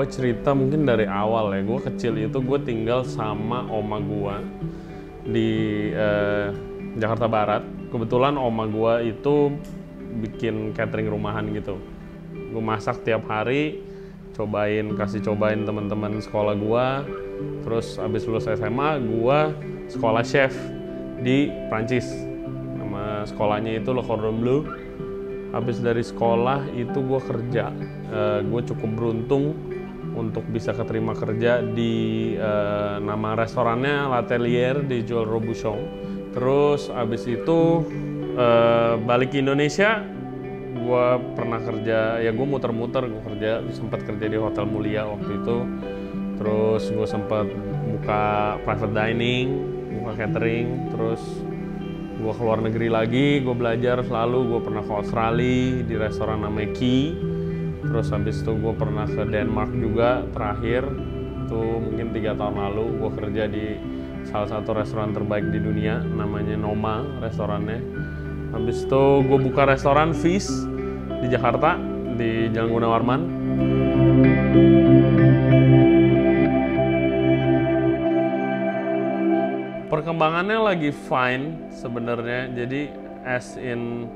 cerita mungkin dari awal ya. Gue kecil itu gue tinggal sama oma gue di Jakarta Barat. Kebetulan oma gue itu bikin catering rumahan gitu. Gue masak tiap hari, kasih cobain teman-teman sekolah gue. Terus abis lulus SMA, gue sekolah chef di Prancis. Nama sekolahnya itu Le Cordon Bleu. Habis dari sekolah itu gue kerja. Gue cukup beruntung untuk bisa keterima kerja di nama restorannya L'Atelier di Joël Robuchon. Terus habis itu balik ke Indonesia, gue pernah kerja, ya gue muter-muter, gue sempat kerja di Hotel Mulia waktu itu. Terus gue sempat buka private dining, buka catering, terus gue keluar negeri lagi, gue belajar selalu. Gue pernah ke Australia di restoran namanya Key. Terus habis itu gue pernah ke Denmark juga terakhir. Itu mungkin 3 tahun lalu gue kerja di salah satu restoran terbaik di dunia, namanya Noma restorannya. Habis itu gue buka restoran Fish di Jakarta, di Jalan Gunawarman. Perkembangannya lagi fine sebenarnya. Jadi as in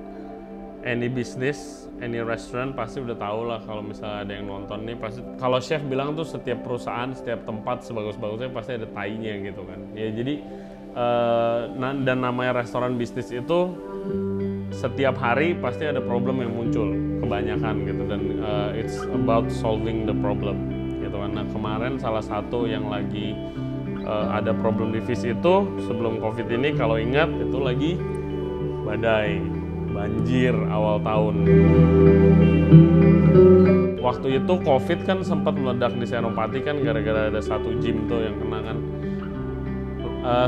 any business, any restaurant pasti udah tahu lah kalau misalnya ada yang nonton nih pasti. Kalau chef bilang tuh setiap perusahaan, setiap tempat sebagus-bagusnya pasti ada tainya gitu kan. Ya jadi dan namanya restoran bisnis itu setiap hari pasti ada problem yang muncul kebanyakan gitu, dan it's about solving the problem gitu kan. Nah kemarin salah satu yang lagi ada problem di Fish itu sebelum COVID ini, kalau ingat itu lagi badai, banjir awal tahun. Waktu itu COVID kan sempat meledak di Senopati kan gara-gara ada satu gym tuh yang kena kan.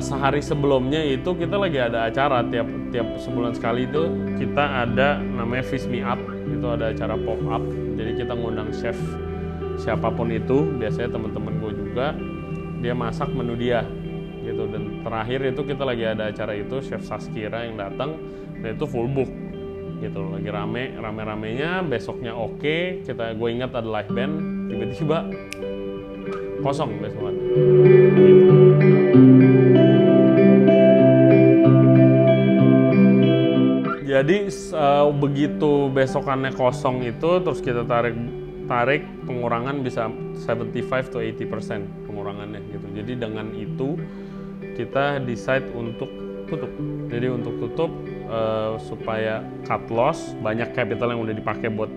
Sehari sebelumnya itu kita lagi ada acara tiap sebulan sekali itu kita ada namanya Fish Me Up, itu ada acara pop up. Jadi kita ngundang chef siapapun itu, biasanya teman-teman gue juga, dia masak menu dia gitu. Dan terakhir itu kita lagi ada acara itu, chef Saskira yang datang, dan itu full book gitu, lagi rame-ramenya. Besoknya oke, gue ingat ada live band, tiba-tiba kosong besokan gitu. Jadi begitu besokannya kosong itu, terus kita tarik pengurangan bisa 75 to 80% pengurangannya gitu. Jadi dengan itu kita decide untuk tutup. Jadi untuk tutup supaya cut loss, banyak capital yang udah dipakai buat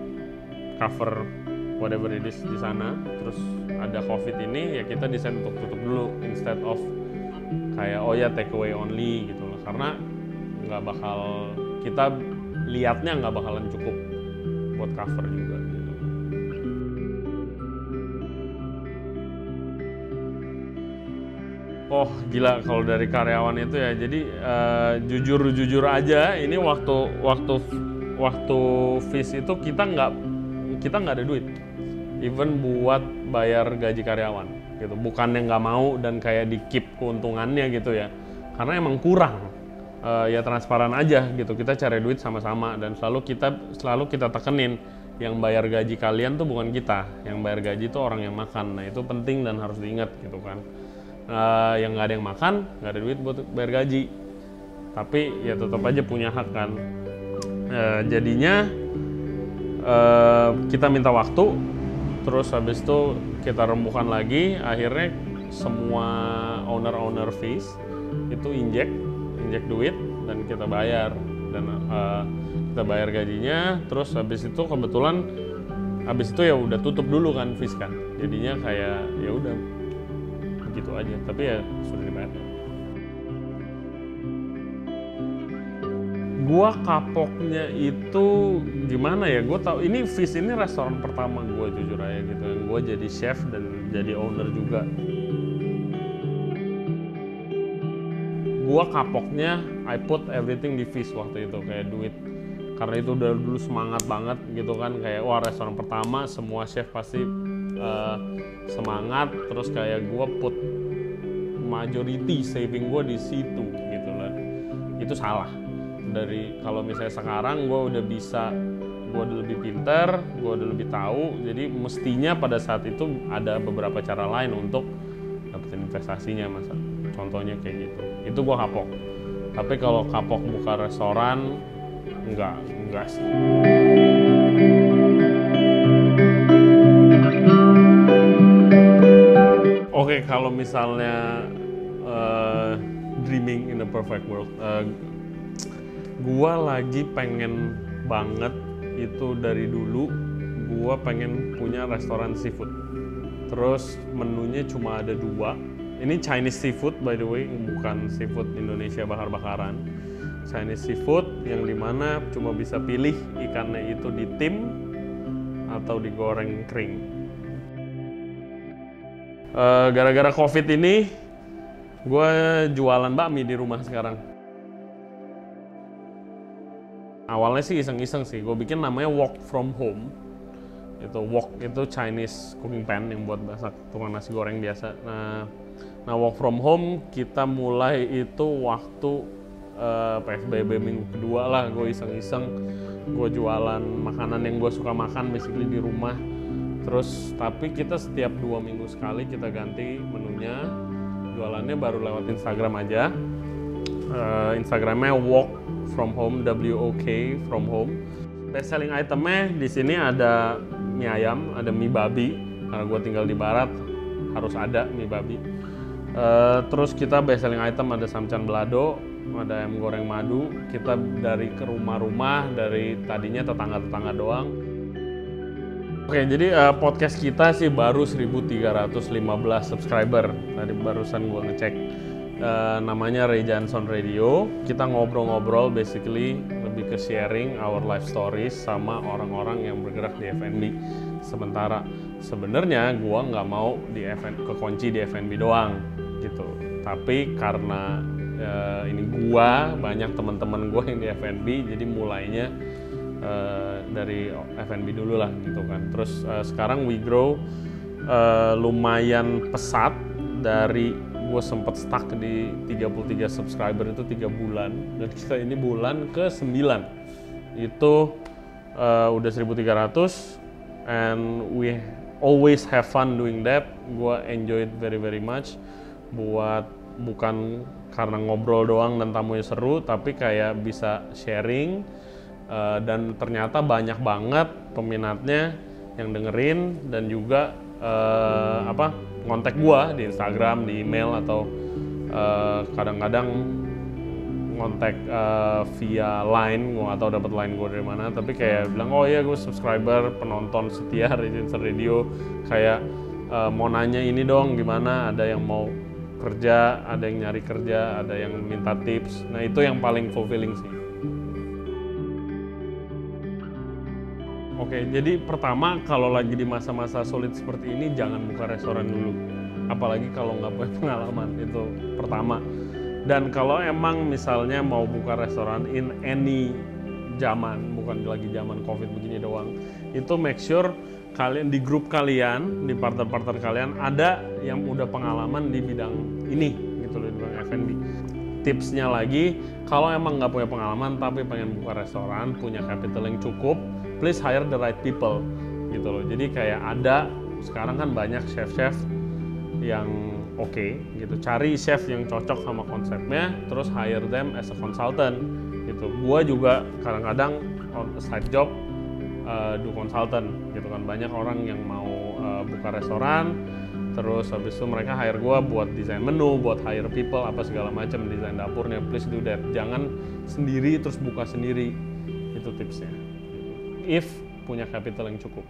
cover whatever it is di sana. Terus ada COVID ini, ya kita decide untuk tutup dulu instead of kayak take away only gitu loh. Karena nggak bakal, kita lihatnya nggak bakalan cukup buat cover juga gitu. Oh gila kalau dari karyawan itu ya. Jadi jujur aja, ini waktu Fish itu kita nggak ada duit, even buat bayar gaji karyawan gitu. Bukannya nggak mau dan kayak di keep keuntungannya gitu ya, karena emang kurang. Ya transparan aja gitu, kita cari duit sama-sama, dan selalu kita tekenin yang bayar gaji kalian tuh bukan kita, yang bayar gaji tuh orang yang makan. Nah itu penting dan harus diingat gitu kan. Yang nggak ada yang makan, nggak ada duit buat bayar gaji, tapi ya tetap aja punya hak kan. Jadinya kita minta waktu, terus habis itu kita rembukan lagi. Akhirnya semua owner Fish itu injek duit dan kita bayar, dan kita bayar gajinya. Terus habis itu kebetulan ya udah tutup dulu kan Fish kan, jadinya kayak ya udah begitu aja, tapi ya sudah dibayar. Gua kapoknya itu gimana ya, gue tahu ini Fish ini restoran pertama gue jujur aja gitu, yang gue jadi chef dan jadi owner juga. Gua kapoknya I put everything di Fish waktu itu, kayak duit, karena itu udah dulu semangat banget gitu kan, kayak wah restoran pertama, semua chef pasti semangat. Terus kayak gua put majority saving gua di situ gitu lah. Itu salah. dari kalau misalnya sekarang gue udah bisa, gue udah lebih pinter, gue udah lebih tahu, jadi mestinya pada saat itu ada beberapa cara lain untuk dapetin investasinya, masa contohnya kayak gitu. Itu gue kapok. Tapi kalau kapok buka restoran, enggak sih. Oke, kalau misalnya dreaming in a perfect world, gua lagi pengen banget itu dari dulu, gua pengen punya restoran seafood. Terus menunya cuma ada 2. Ini Chinese seafood by the way, bukan seafood Indonesia bakar-bakaran. Chinese seafood yang dimana cuma bisa pilih ikannya itu ditim atau digoreng kering. Gara-gara COVID ini, gue jualan bakmi di rumah sekarang. Awalnya sih iseng-iseng sih, gue bikin namanya Wok from Home. Itu wok itu Chinese cooking pan yang buat masak tukang nasi goreng biasa. Nah Wok from Home kita mulai itu waktu PSBB minggu kedua lah. Gue iseng-iseng, gue jualan makanan yang gue suka makan basically di rumah. Terus tapi kita setiap 2 minggu sekali kita ganti menunya. Jualannya baru lewat Instagram aja. Instagramnya Wok from Home, WOK from Home. Best selling itemnya di sini ada mie ayam, ada mie babi. Karena gue tinggal di barat harus ada mie babi. Terus kita best selling item ada samcan belado, ada ayam goreng madu. Kita dari ke rumah-rumah, dari tadinya tetangga-tetangga doang. Oke, jadi podcast kita sih baru 1315 subscriber. Tadi barusan gue ngecek. Namanya Ray Johnson Radio. Kita ngobrol-ngobrol basically lebih ke sharing our life stories sama orang-orang yang bergerak di F&B. Sementara sebenarnya gue nggak mau kekunci di F&B doang gitu. Tapi karena ini gue, banyak teman-teman gue yang di F&B, jadi mulainya dari F&B dulu lah gitu kan. Terus sekarang we grow lumayan pesat. Dari gue sempet stuck di 33 subscriber itu 3 bulan, dan kita ini bulan ke-9 itu udah 1300, and we always have fun doing that. Gue enjoy it very very much. Bukan karena ngobrol doang dan tamunya seru, tapi kayak bisa sharing. Dan ternyata banyak banget peminatnya yang dengerin, dan juga ngontek gua di Instagram, di email, atau kadang-kadang ngontek via line. Gua nggak tahu dapat line gua dari mana, tapi kayak bilang, oh iya gue subscriber, penonton setia Ray Johnson Radio, kayak mau nanya ini dong gimana, ada yang mau kerja, ada yang nyari kerja, ada yang minta tips. Nah itu yang paling fulfilling sih. Oke, jadi pertama kalau lagi di masa-masa sulit seperti ini jangan buka restoran dulu. Apalagi kalau nggak punya pengalaman, itu pertama. Dan kalau emang misalnya mau buka restoran in any zaman, bukan lagi zaman COVID begini doang, itu make sure kalian di grup kalian, di partner-partner kalian ada yang udah pengalaman di bidang ini, gitu loh, di bidang F&B. Tipsnya lagi, kalau emang nggak punya pengalaman tapi pengen buka restoran, punya capital yang cukup, please hire the right people, gitu loh. Jadi kayak ada, sekarang kan banyak chef-chef yang oke, gitu. Cari chef yang cocok sama konsepnya, terus hire them as a consultant, gitu. Gua juga kadang-kadang on a side job do consultant, gitu kan. Banyak orang yang mau buka restoran, terus habis itu mereka hire gua buat desain menu, buat hire people, apa segala macam, desain dapurnya. Please do that. Jangan sendiri terus buka sendiri. Itu tipsnya. If punya capital yang cukup.